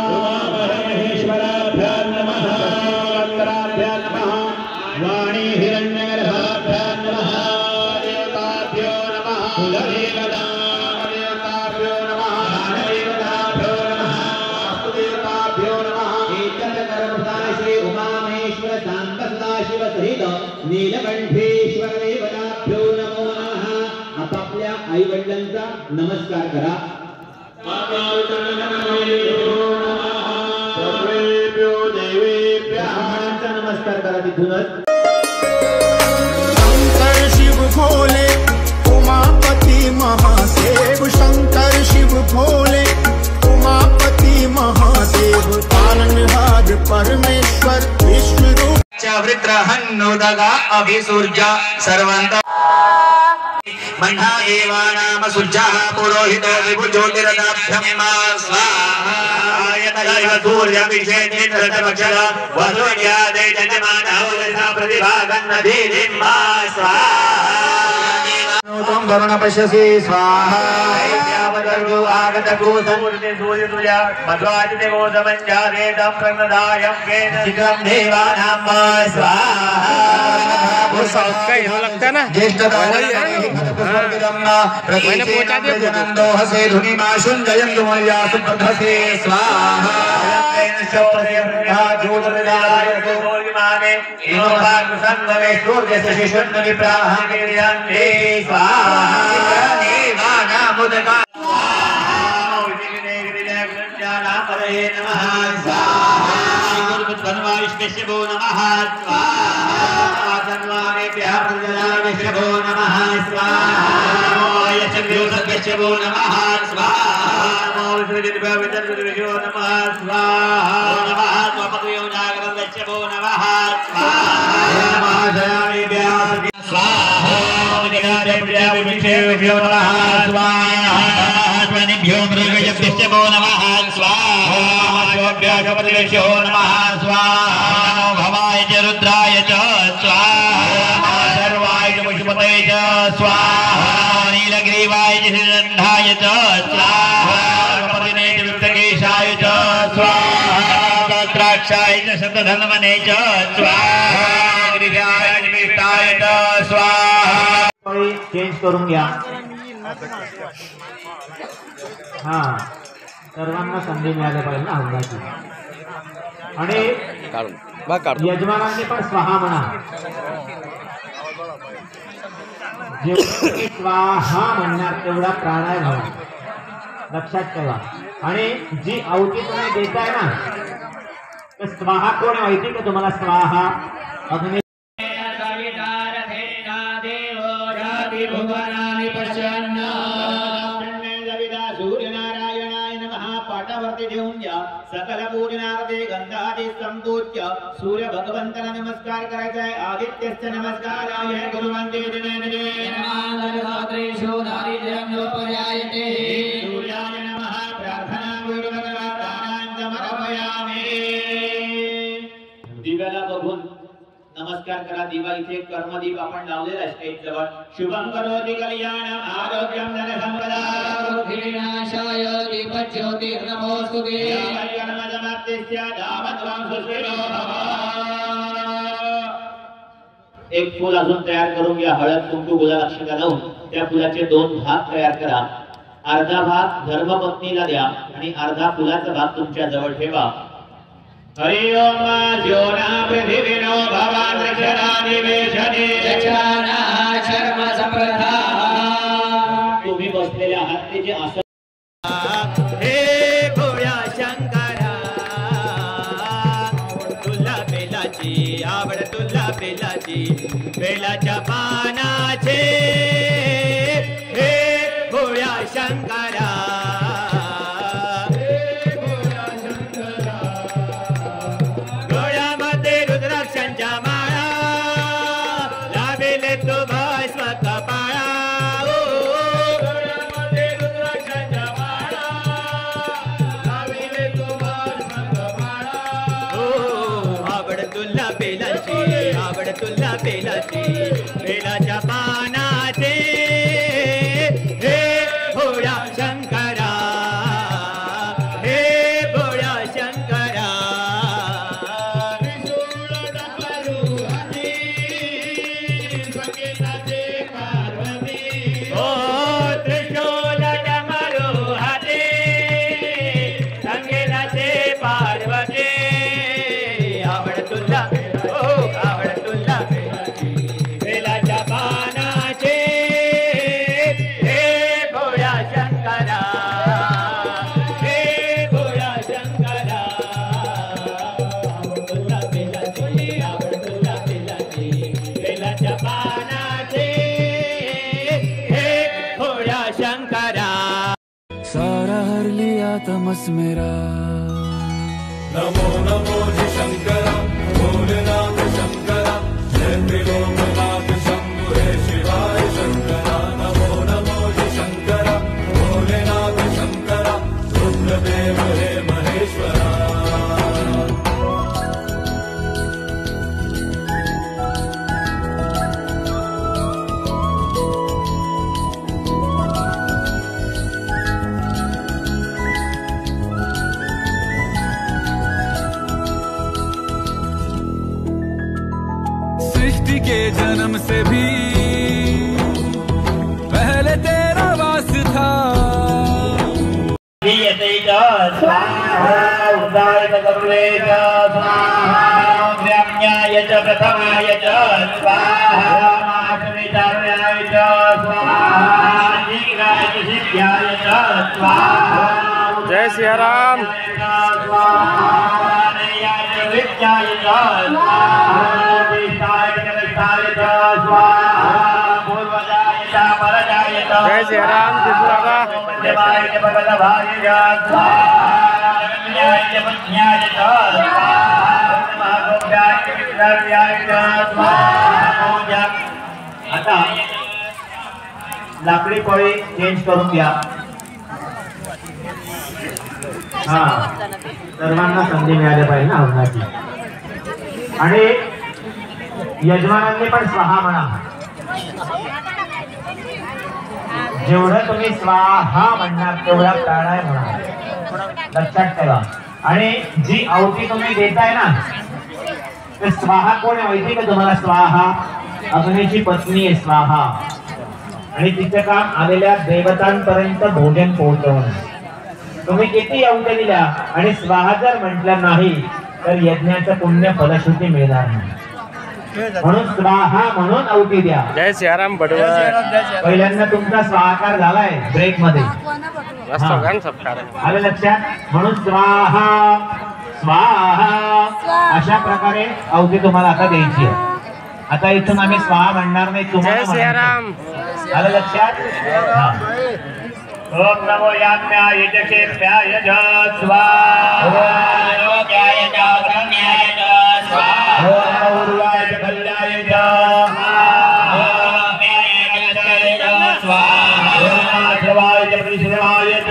उमामहेश्वराभ्यां नमः. वक्त्राभ्यां नमः. वाणी हिरण्यगर्भाभ्यां नमः. देवताभ्यो नमः. कुलदेवताभ्यो नमः. देवताभ्यो नमः. वास्तुदेवताभ्यो नमः. एतत्कर्मप्रदान श्री उमामहेश्वर शांत सदाशिव सहित नीलकंठेश्वर देवताभ्यो नमो नमः. आपापल्या आई वडिलांचा नमस्कार करा. सर्वेभ्यो देवेभ्यः नमस्कार करा. तिथूनच शंकर शिव भोले उमापति महादेव. शंकर शिव भोले उमापति महादेव. पालनहार परमेश्वर विष्णु वृत्रहन्नुदगा अभिसूर्जा सर्वन्त मह्ना एवानाम सूर्यः पुरोहितो विभुज्योतिरदाभ्यं स्वाहा. आयतयैव सूर्यभिषेचित्रतमक्षर वसुर्यादे जन्मानः प्रतिभागन्नधीरिं स्वाहा. त्वं वरुण पश्यसि स्वाहा. ैव्यावदर्गो आगतगो समूर्ते सूर्यतुल्या मध्वादिते गोधमञ्जारेदं प्रमदायं केन शीघ्रं देवानां स्वाहा. वो साउथ का हीरो लगता है ना. मैंने पहुंचा दिया हसे धुनिमाशुं जयन्तु मर्यासु प्रभसे स्वाहा. ज्योतिर्विदाय सूर्यमाने इनोभागसंगमे सूर्यस्य शिशुन्नवि प्राहांगिर्यन्ते स्वाहा. देवानामुदगा विजयविजयविजयविजयनापरये नमः स्वाहा. गुरुतन्वाविष्णुभ्यो नमः स्वाहा. तन्वानेभ्यः प्रजलाविष्णुभ्यो नमः स्वाहा. यशभ्यो नमः स्वाहा. विष्णुभ्यो नमः स्वाहा. नमः स्वपदयो जागरणभ्यो नमः स्वाहा. नमः जयामिभ्यः स्वाहा. विजयाभ्यो नमः स्वाहा. स्वनिभ्यो मृगजभ्यो नमः स्वाहा. भ्यो नमः स्वाहा. भवाय च रुद्राय च स्वाहा. सर्वाय च पुष्पते च स्वाहा. नीलग्रीवाय च श्रीगन्धाय च स्वाहा. गणपतिने च विप्तकेशाय च स्वाहा. वक्त्राक्षाय च शतधन्वने च स्वाहा. गिरिजाय च विष्टाय च स्वाहा. चेंज करून घ्या. हा सर्वांना संधी मिळाली पाहिजे ना हवनाची. आणि यजमानांनी पण स्वाहा म्हणा. जेवढे स्वाहा म्हणणार तेवढा प्राणायाम म्हणा. लक्षात ठेवा. आणि जी आवती तुम्ही देताय ना तर स्वाहा कोण माहिती का तुम्हाला. स्वाहा अग्नि भुवनानि पश्यन्न सूर्यनारायणाय नमः. पाठावरती ठेवून घ्या. सकल पूजनार्थे गंधादि संपूज्य सूर्य भगवंताला नमस्कार करायचा आहे. आदित्यस्य नमस्काराय गुरुवंदे दिने दिने नमः. सूर्याय नमः. प्रार्थना गुरुभगवतानां समर्पयामि. दिव्याला बघून नमस्कार करा. दिवा इथे कर्मदीप आपण लावलेला आहे स्टेज जवळ. शुभं करोति कल्याणं आरोग्यं धनसंपदा. विनाशाय दीपज्योतिर्नमोस्तुते. कर्मजमाप्तिस्य धावत्वं सुस्थिरो भव. एक फूल अजून तयार करून घ्या. हळद कुंकू गुलाल अक्षता लावून त्या फुलाचे 2 भाग तयार करा. अर्धा भाग धर्मपत्नीला द्या आणि अर्धा फुलाचा भाग तुमच्या जवळ ठेवा. हरि ओम ज्योना पृथिवीनो भवान् रक्षरानिवेशने रक्षाना शर्म संप्रथा. तुम्ही बसलेले आहात ते जे आसन. हे भोळ्या शंकरा तुला बेलाची आवड. तुला बेलाची बेलाच्या पानाचे. हे भोळ्या शंकरा बेलाच्या पानाचे. तमस्मेरा। नमो नमो जी शंकरा भोलेनाथ शंकरा जय त्रिलोकनाथ शंभु हे शिवाय शंकरा। नमो नमो जी शंकरा भोलेनाथ शंकरा रुद्रदेव हे महेश्वरा। सृष्टि के जन्म से भी पहले तेरा वास था। प्रथमाय च स्वाहा माश्रिताय च स्वाहा शीघ्राय च सिद्ध्याय च स्वाहा। जय सिया राम। विद्याय च स्वाहा विष्टाय च विष्टाय च स्वाहा पूर्वजाय च परजाय च। जय सिया राम। देवाय च भगवताय च स्वाहा न्याय च पत्न्याय च स्वाहा महागोप्याय च विद्याय च स्वाहा। आता लाकडी पोळी चेंज करून घ्या। हा सर्वांना संधी मिळाली पाहिजे ना हवनाची। आणि यजमानांनी पण स्वाहा म्हणा। जेवढं तुम्ही स्वाहा म्हणणार तेवढा प्राणायाम म्हणा, लक्षात ठेवा। आणि जी आहुती तुम्ही देताय ना ते स्वाहा कोण आहे माहिती का तुम्हाला? स्वाहा अग्नीची पत्नी आहे स्वाहा। आणि तिचं काम आलेल्या देवतांपर्यंत भोजन पोहोचवणं। तुम्ही किती आहुत्या दिल्या आणि स्वाहा जर म्हटलं नाही तर यज्ञाचं पुण्य फलश्रुती मिळणार नाही। म्हणून स्वाहा म्हणून आहुती द्या। जय सियाराम बडवा। पहिल्यांदा तुमचा स्वाहाकार झालाय ब्रेक मध्ये, आलं लक्षात? म्हणून स्वाहा स्वाहा अशा प्रकारे आहुती तुम्हाला आता द्यायची आहे। आता इथून आम्ही स्वाहा म्हणणार नाही, तुम्हाला आलं लक्षात? ओम नमो याज्ञाय च क्षेप्याय च स्वाहा योग्याय च धन्याय च स्वाहा ओम उर्वाय च कल्याय च स्वाहा ओम व्याय च स्वाहा ओम आश्रवाय च परिश्रमाय च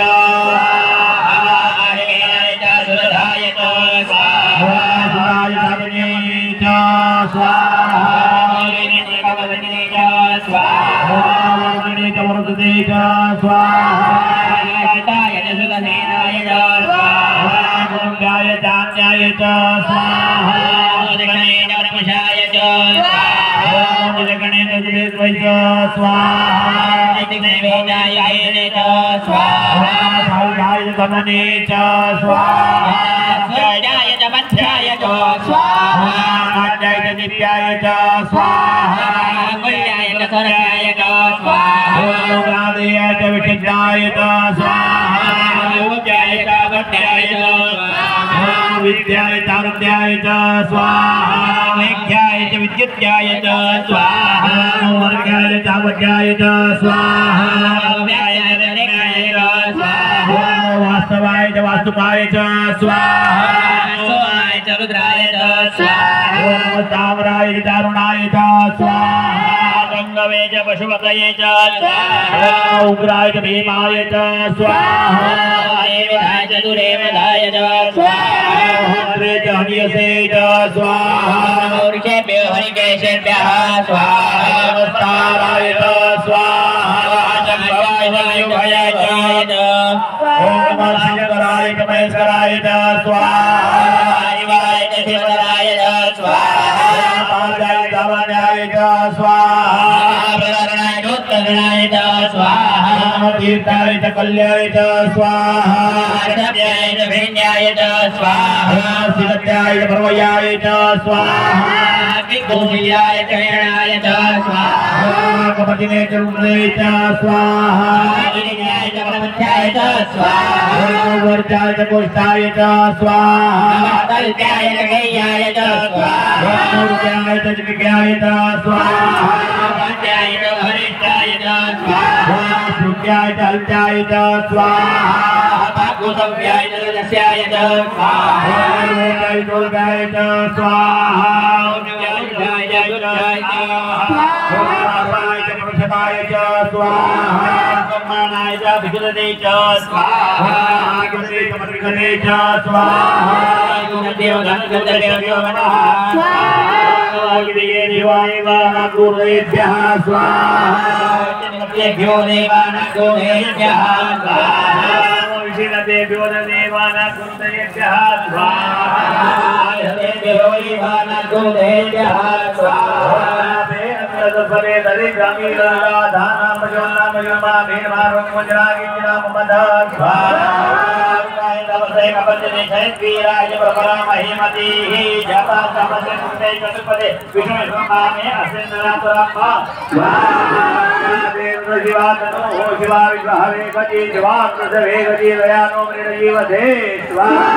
स्वाहा आर्याय च सुरधाय च स्वाहा ओम सुराय च स्वाहा भगवती च स्वाहा ओम गणे च वरदते च स्वाहा च सुदनेनाय च स्वाहा गुरुगाय च अन्याय च स्वाहा गणे च वरपुषाय च स्वाहा गणे च सुदेवै च स्वाहा दिग्नैवेद्याय च स्वाहा सायुधाय च तमने च स्वाहा जयाय च मध्याय च स्वाहा आद्याय च दिव्याय च स्वाहा कल्याय च सर्वाय च स्वाहा ओम च विचित्राय च स्वाहा योग्याय च भट्टाय च स्वाहा विद्याय च आरोग्याय च स्वाहा वैद्याय च विद्युत्याय च स्वाहा वर्गाय च वज्राय च स्वाहा व्याय च रेखाय च स्वाहा वास्तवाय च वास्तुकाय च स्वाहा सोमाय च रुद्राय च स्वाहा ताम्राय च दारुणाय च स्वाहा गंगवे च पशुपतये च स्वाहा उग्राय च भीमाय च स्वाहा वायवेधाय च दुरेवेधाय च स्वाहा हरे च हनियसे च स्वाहा ऊर्जेभ्यो हरिकेशेभ्यः स्वाहा ताराय च स्वाहा चन्द्राय च युगाय च ओम नमः शिवराय च महेश्वराय च स्वाहा शिवाय च शिवराय च स्वाहा पादाय च वनाय च स्वाहा प्रकरणाय च उत्तरणाय च स्वाहा तीर्थाय च कल्याय च स्वाहा सत्याय च भिन्याय च स्वाहा सिद्ध्याय च परमयाय च स्वाहा विभूषियाय च हेणाय च स्वाहा कपटिने च रुद्रे च स्वाहा गिरिजाय च परमध्याय च स्वाहा वर्जाय च कोष्ठाय च स्वाहा तल्प्याय च गय्याय च स्वाहा ऊर्जाय च विज्ञाय च स्वाहा वाच्याय च हरिष्ठाय च स्वाहा श्रुत्याय च अल्प्याय च स्वाहा कुसव्याय जलस्याय च स्वाहा जय दुर्गाय च स्वाहा जय जय स्वाहाय च प्रथमाय च स्वाहा ब्रह्मणाय च विगुणते च स्वाहा गते च मत्रिगते च स्वाहा गुणदेव गणदेव नमः स्वाहा अग्निये देवाय वा गुरुभ्यः स्वाहा देव्यो देवानां गुणेभ्यः स्वाहा विशिलदेव्यो देवानां गुरुभ्यः स्वाहा देव्यो देवानां गुणेभ्यः स्वाहा फले दले ग्रामी दानां मजोन्नां मजोन्मा भेदभावं मुजरागिजनां मद स्वाहा नमस्ते कपंचने जयवीराय प्रपरा महिमतिः जपा तमसे सुते चतुर्पदे विष्णु स्वामे असेन्द्रातुरम्मा स्वाहा देव जीवात्मनो हो शिवा विश्वहवे गति जीवात्मसवे गति दयानो मृतजीवते स्वाहा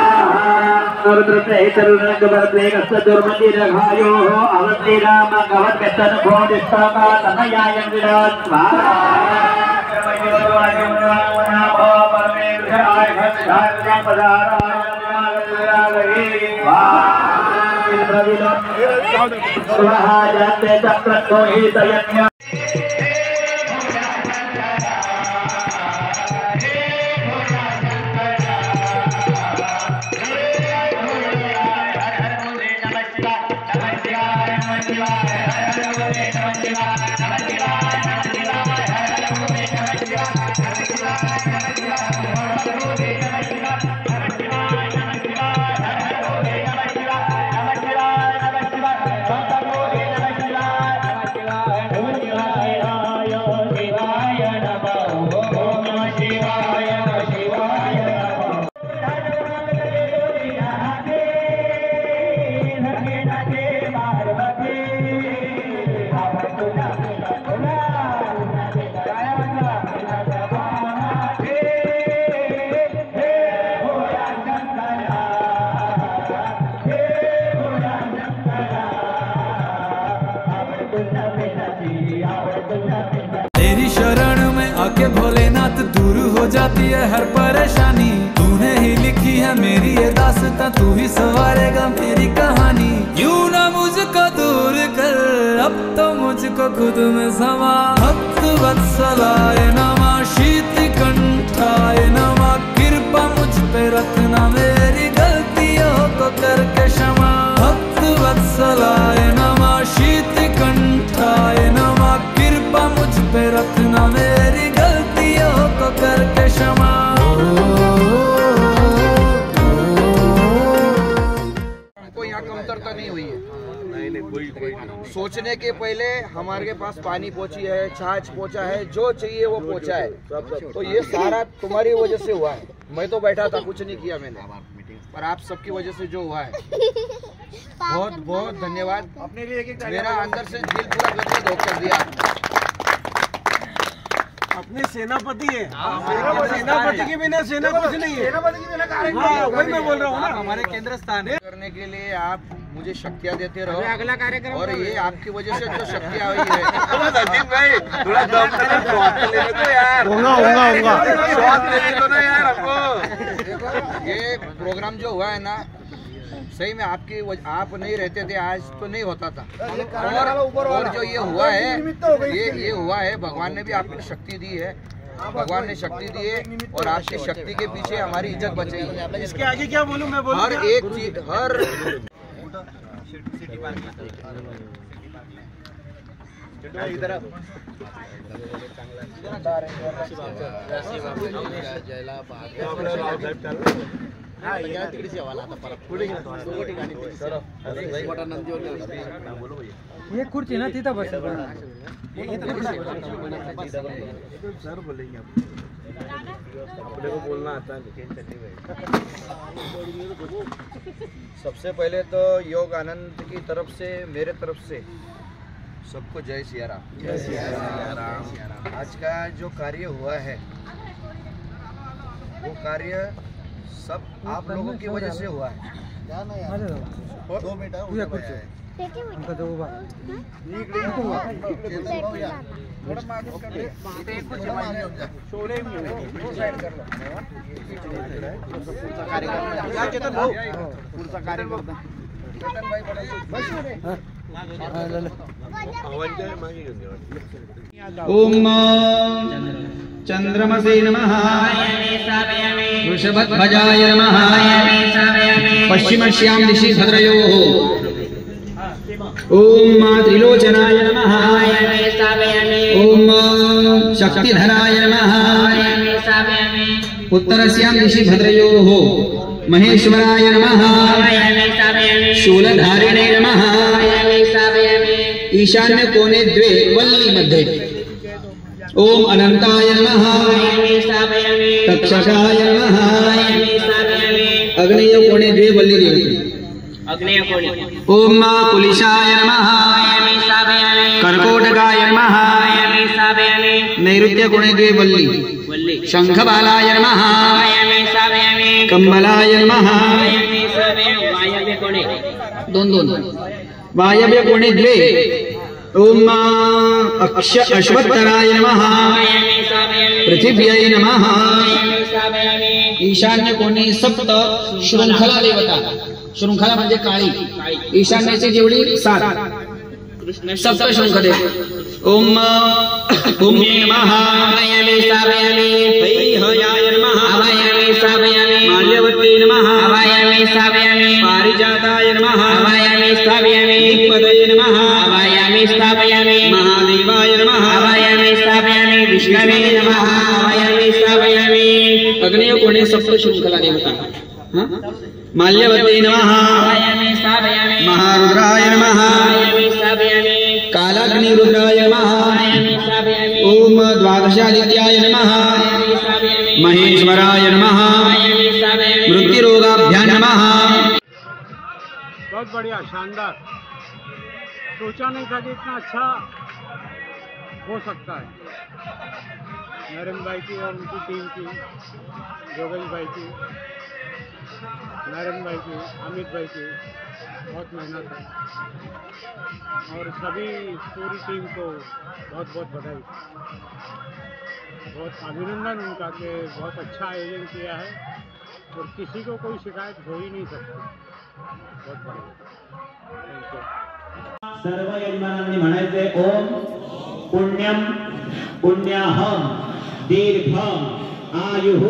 रुद्रते तरुणगवर्ते कस्तुर्मतिरघायोः अवन्तिराम गवत्कस्तन भोदिष्टाका तनयायं विराट स्वाहा तेरी शरण में आके भोलेनाथ दूर हो जाती है हर परेशानी। तूने ही लिखी है मेरी ये दास्तां, तू ही संवारेगा मेरी कहानी। यूं ना मुझको दूर कर, अब तो मुझको खुद में समा। भक्त वत्सलाय नमः, शीत कंठाय नमः, कृपा मुझ पे रखना, मेरी गलतियों को करके क्षमा। भक्त वत्सलाय नमः, शीत कंठाय नमः, कृपा मुझ पे रखना, मेरी गलतियों को करके क्षमा। हमको यहाँ कमतरता नहीं हुई है। सोचने के पहले हमारे पास पानी पहुँची है, छाछ पहुँचा है, जो चाहिए वो पहुँचा है। तो ये सारा तुम्हारी वजह से हुआ है। मैं तो बैठा था, कुछ नहीं किया मैंने, पर आप सबकी वजह से जो हुआ है, बहुत बहुत धन्यवाद। मेरा अंदर से दिल पूरा गदगद होकर दिया। अपने सेनापति है, सेनापति के बिना सेना कुछ नहीं है। वही मैं बोल रहा हूँ ना, हमारे केंद्र स्थान है। करने के लिए आप मुझे शक्तियाँ देते रहो। अगला कार्यक्रम और ये आपकी वजह से जो शक्तियाँ हुई है। थोड़ा दम तो यार, ये प्रोग्राम जो हुआ है ना, सही में आप नहीं रहते थे, आज तो नहीं होता था। और जो ये हुआ है, ये हुआ है, भगवान ने भी आपको शक्ति दी है। भगवान ने शक्ति दी है और आपकी शक्ति के पीछे हमारी इज्जत बची है। इसके आगे क्या बोलूं मैं? बोलूं हर एक चीज, हर ये खुर्ची ना तिथं बस सर बोलेंगे अपने को बोलना आता है। सबसे पहले तो योग आनंद की तरफ से, मेरे तरफ से सबको जय सिया राम। जय सिया राम। आज का जो कार्य हुआ है, वो कार्य सब आप लोगों की वजह से हुआ है। 2 मिनट ओम चंद्रमसे नमः, वृषभध्वजाय नमः, पश्चिमश्यां दिशि भद्रयोः। ओम त्रिलोचनाय नमः, ओम शक्तिधराय नमः, उत्तरस्यां दिशि भद्रयोः महेश्वराय नमः, शूलधारिणे नमः, ईशान्य कोणे द्वे वल्ली मध्ये। ओम अनंताय नमः, तक्षकाय नमः, अग्नेय कोणे द्वे वल्ली देवते। ओम कुलिशाय नमः, कर्कोटकाय नमः, नैऋत्य कोणे द्वे वल्ली। शंखबालाय नमः, कंबलाय नमः, दोन वायव्य कोणे द्वे। ओम अश्वत्थराय नमः, पृथिव्यै नमः, ईशान्य कोणे सप्त शृंखला देवता। शृंखला म्हणजे काळी, ईशान्येची जेवढी 7 सप्त शृंखदेव। ओम भूम्ये नमः, वैहयाय नमः, माल्यवत्यै नमः, पारिजाताय नमः, दिक्पतये नमः, महादेवाय नमः, विष्णवे नमः। अग्नेय कोणे सप्त शृंखला देवता। माल्यवत्यै नमः, महारुद्राय नमः, कालाग्निरुद्राय नमः। ओम द्वादशादित्याय नमः, महेश्वराय नमः, मृत्युरोगाभ्यां नमः। बहुत बढ़िया, शानदार। सोचा नहीं था कि इतना अच्छा हो सकता है। नरेंद्र भाई की और उनकी टीम की, जोगेश भाई की, नरेंद्र भाई की, अमित भाई की बहुत मेहनत है और सभी पूरी टीम को बहुत बहुत बधाई, बहुत अभिनंदन उनका कि बहुत अच्छा आयोजन किया है और किसी को कोई शिकायत हो ही नहीं सकती। बहुत बढ़िया, थैंक यू। सर्व यजमानांनी म्हणायचे ओम पुण्यम पुण्याहम दीर्घम आयुः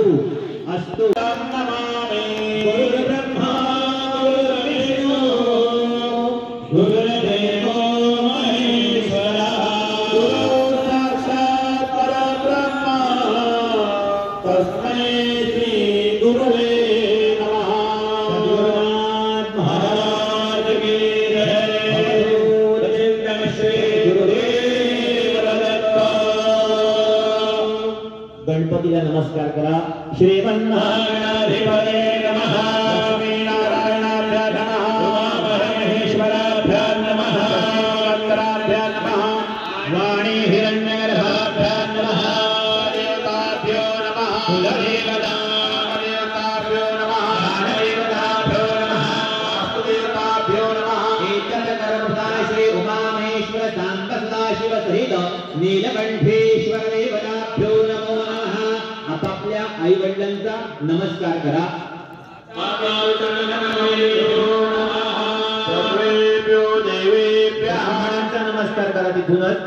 अस्तु। नमामि गुरुर्ब्रह्मा गुरुर्विष्णु गुरुर्देवो महेश्वरा गुरुः साक्षात् परब्रह्म तस्मै श्री गुरुवे नमः। सद्गुरुनाथ महाराज की गणपतीला नमस्कार करा। श्रीमन्नारायणाधिपते नमः, लक्ष्मीनारायणाभ्यां नमः, उमामहेश्वराभ्यां नमः, शंकराभ्यां नमः, वाणी हिरण्यगर्भाभ्यां नमः, देवताभ्यो नमः, कुलदेवताभ्यो नमः, देवताभ्यो नमः, वास्तुदेवताभ्यो नमः। एतत्कर्मफलाय श्री उमामहेश्वर शांत सदाशिव सहित नीलकंठेश्वर देवताभ्यो नमो नमः। आपापल्या आई वडिलांचा नमस्कार करा। सर्वेभ्यो देवेभ्यः नमस्कार करा तिथूनच।